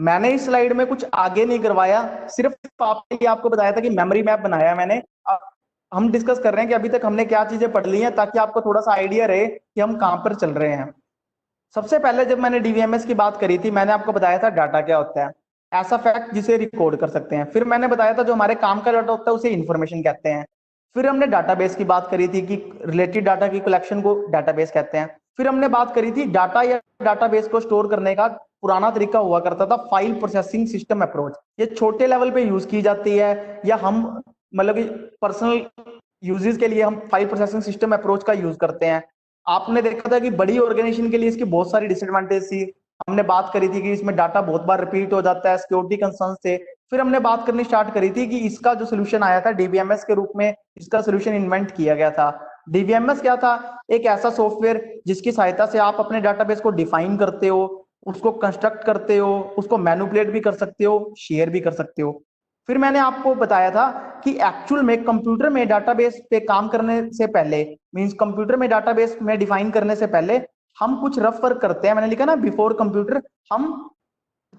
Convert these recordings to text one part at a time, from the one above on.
मैंने इस स्लाइड में कुछ आगे नहीं करवाया, सिर्फ आपके लिए आपको बताया था कि मेमोरी मैप बनाया मैंने। हम डिस्कस कर रहे हैं कि अभी तक हमने क्या चीजें पढ़ ली हैं, ताकि आपको थोड़ा सा आइडिया रहे कि हम कहां पर चल रहे हैं। सबसे पहले जब मैंने डीवीएमएस की बात करी थी, मैंने आपको बताया था डाटा क्या होता है, ऐसा फैक्ट जिसे रिकॉर्ड कर सकते हैं। फिर मैंने बताया था जो हमारे काम का डाटा होता है उसे इंफॉर्मेशन कहते हैं। फिर हमने डाटाबेस की बात करी थी कि रिलेटेड डाटा की कलेक्शन को डाटाबेस कहते हैं। फिर हमने बात करी थी डाटा या डाटाबेस को स्टोर करने का पुराना तरीका हुआ करता था फाइल प्रोसेसिंग सिस्टम अप्रोच। ये छोटे लेवल पे यूज की जाती है, या हम मतलब कि पर्सनल यूजेस के लिए हम फाइल प्रोसेसिंग सिस्टम अप्रोच का यूज करते हैं। आपने देखा था कि बड़ी ऑर्गेनाइजेशन के लिए इसकी बहुत सारी डिसएडवांटेज थी। हमने बात करी थी कि इसमें डाटा बहुत बार रिपीट हो जाता है, सिक्योरिटी कंसर्न्स थे। फिर हमने बात करनी स्टार्ट करी थी कि इसका जो सोल्यूशन आया था डीबीएमएस के रूप में, इसका सोल्यूशन इन्वेंट किया गया था। डीबीएमएस क्या था? एक ऐसा सॉफ्टवेयर जिसकी सहायता से आप अपने डाटाबेस को डिफाइन करते हो, उसको कंस्ट्रक्ट करते हो, उसको मैनिपुलेट भी कर सकते हो, शेयर भी कर सकते हो। फिर मैंने आपको बताया था कि एक्चुअल में कंप्यूटर में डाटाबेस पे काम करने से पहले, मींस कंप्यूटर में डाटाबेस में डिफाइन करने से पहले हम कुछ रफ वर्क करते हैं। मैंने लिखा ना बिफोर कंप्यूटर, हम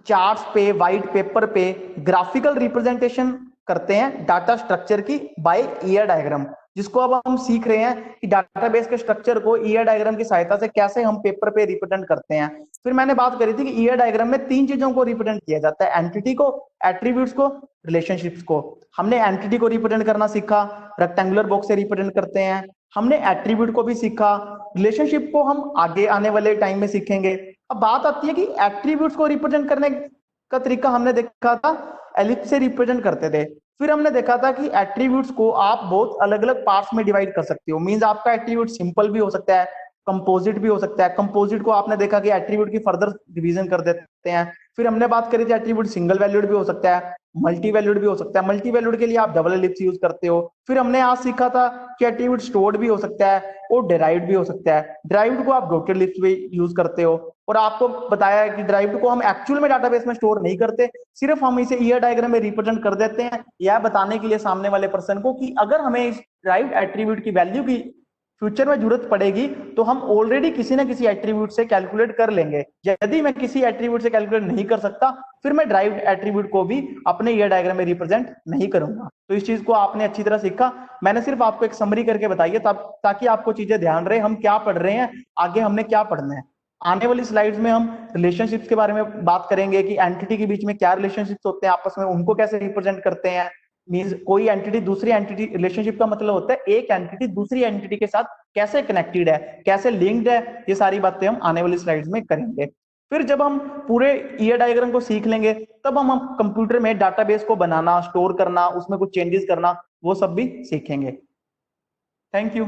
चार्ट्स पे, वाइट पेपर पे ग्राफिकल रिप्रेजेंटेशन करते हैं डाटा स्ट्रक्चर की बाय ईयर डायग्राम, जिसको अब हम सीख रहे हैं कि डाटाबेस के स्ट्रक्चर को ईयर डायग्राम की सहायता से कैसे हम पेपर पे रिप्रेजेंट करते हैं। फिर मैंने बात करी थी कि ईयर डायग्राम में तीन चीजों को रिप्रेजेंट किया जाता है, एंटिटी को, एट्रीब्यूट्स को, रिलेशनशिप्स को। हमने एंटिटी को रिप्रेजेंट करना सीखा, रेक्टेंगुलर बॉक्स से रिप्रेजेंट करते हैं। हमने एट्रीब्यूट को भी सीखा, रिलेशनशिप को हम आगे आने वाले टाइम में सीखेंगे। अब बात आती है कि एट्रीब्यूट्स को रिप्रेजेंट करने का तरीका हमने देखा था एलिप्स से रिप्रेजेंट करते थे। फिर हमने देखा था कि एट्रीब्यूट्स को आप बहुत अलग अलग पार्ट्स में डिवाइड कर सकते हो। मींस आपका एट्रीब्यूट सिंपल भी हो सकता है, कंपोजिट भी हो सकता है। कंपोजिट को आपने देखा कि एट्रीब्यूट की फर्दर डिवीजन कर देते हैं। फिर हमने बात करी थी एट्रीब्यूट सिंगल वैल्यूड भी हो सकता है, मल्टी वैल्यूड भी हो सकता है। मल्टी वैल्यूड के लिए आप डबल एलिप्स यूज करते हो। फिर हमने आज सीखा था कि एट्रीब्यूट स्टोर्ड भी हो सकता है और डिराइव्ड भी हो सकता है। डिराइव्ड को आप डॉटेड एलिप्स भी यूज करते हो। और आपको बताया है कि डिराइव्ड को हम एक्चुअल में डाटाबेस में स्टोर नहीं करते, सिर्फ हम इसे ईयर डायग्राम में रिप्रेजेंट कर देते हैं, यह बताने के लिए सामने वाले पर्सन को कि अगर हमें इस डिराइव्ड एट्रीब्यूट की वैल्यू की फ्यूचर में जरूरत पड़ेगी तो हम ऑलरेडी किसी ना किसी एट्रीब्यूट से कैलकुलेट कर लेंगे। यदि मैं किसी एट्रीब्यूट से कैलकुलेट नहीं कर सकता, फिर मैं ड्राइव्ड एट्रीब्यूट को भी अपने ईयर डायग्राम में रिप्रेजेंट नहीं करूंगा। तो इस चीज को आपने अच्छी तरह सीखा। मैंने सिर्फ आपको एक समरी करके बताई है ताकि आपको चीजें ध्यान रहे हम क्या पढ़ रहे हैं, आगे हमने क्या पढ़ना है। आने वाली स्लाइड्स में हम रिलेशनशिप्स के बारे में बात करेंगे कि एंटिटी के बीच में क्या रिलेशनशिप्स होते हैं, आपस में उनको कैसे रिप्रेजेंट करते हैं। मींस कोई एंटिटी दूसरी एंटिटी, रिलेशनशिप का मतलब होता है एक एंटिटी दूसरी एंटिटी के साथ कैसे कनेक्टेड है, कैसे लिंक्ड है। ये सारी बातें हम आने वाली स्लाइड्स में करेंगे। फिर जब हम पूरे ईयर डायग्राम को सीख लेंगे, तब हम कंप्यूटर में डाटाबेस को बनाना, स्टोर करना, उसमें कुछ चेंजेस करना, वो सब भी सीखेंगे। Thank you.